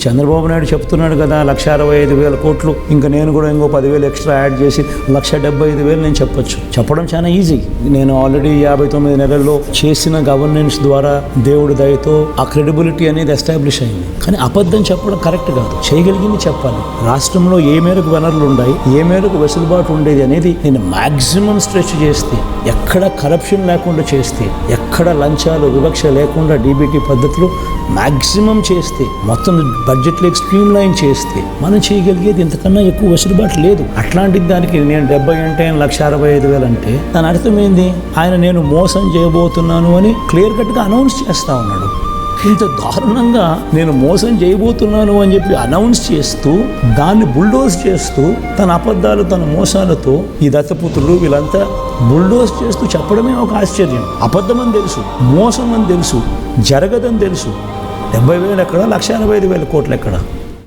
చంద్రబాబు నాయుడు చెప్తున్నాడు కదా 1,65,000 కోట్లు, ఇంకా నేను కూడా ఇంకో 10,000 ఎక్స్ట్రా యాడ్ చేసి 1,75,000 నేను చెప్పొచ్చు. చెప్పడం చాలా ఈజీ. నేను ఆల్రెడీ 59 నెలల్లో చేసిన గవర్నెన్స్ ద్వారా దేవుడి దయతో ఆ క్రెడిబిలిటీ అనేది ఎస్టాబ్లిష్ అయింది. కానీ అబద్ధం చెప్పడం కరెక్ట్ కాదు. చేయగలిగింది చెప్పాలి. రాష్ట్రంలో ఏ మేరకు వనరులు ఉన్నాయి, ఏ మేరకు వెసులుబాటు ఉండేది అనేది నేను మాక్సిమం స్ట్రెచ్ చేస్తే, ఎక్కడ కరప్షన్ లేకుండా చేస్తే, ఎక్కడ లంచాలు వివక్ష లేకుండా డీబీటీ పద్ధతులు మ్యాక్సిమం చేస్తే, మొత్తం బడ్జెట్లో స్ట్రీమ్ లైన్ చేస్తే మనం చేయగలిగేది ఇంతకన్నా ఎక్కువ వెసులుబాటు లేదు. అట్లాంటి దానికి నేను 70 అంటే 1,65,000 అంటే దాని అర్థమైంది ఆయన నేను మోసం చేయబోతున్నాను అని క్లియర్ కట్గా అనౌన్స్ చేస్తా ఉన్నాడు. ఇంత దారుణంగా నేను మోసం చేయబోతున్నాను అని చెప్పి అనౌన్స్ చేస్తూ దాన్ని బుల్డోజ్ చేస్తూ తన అబద్ధాలు తన మోసాలతో ఈ దత్తపుత్రులు వీళ్ళంతా బుల్డోజ్ చేస్తూ చెప్పడమే ఒక ఆశ్చర్యం. అబద్ధం అని తెలుసు, మోసం అని తెలుసు, జరగదని తెలుసు. 70,000 ఎక్కడ, 1,85,000 కోట్లు ఎక్కడ?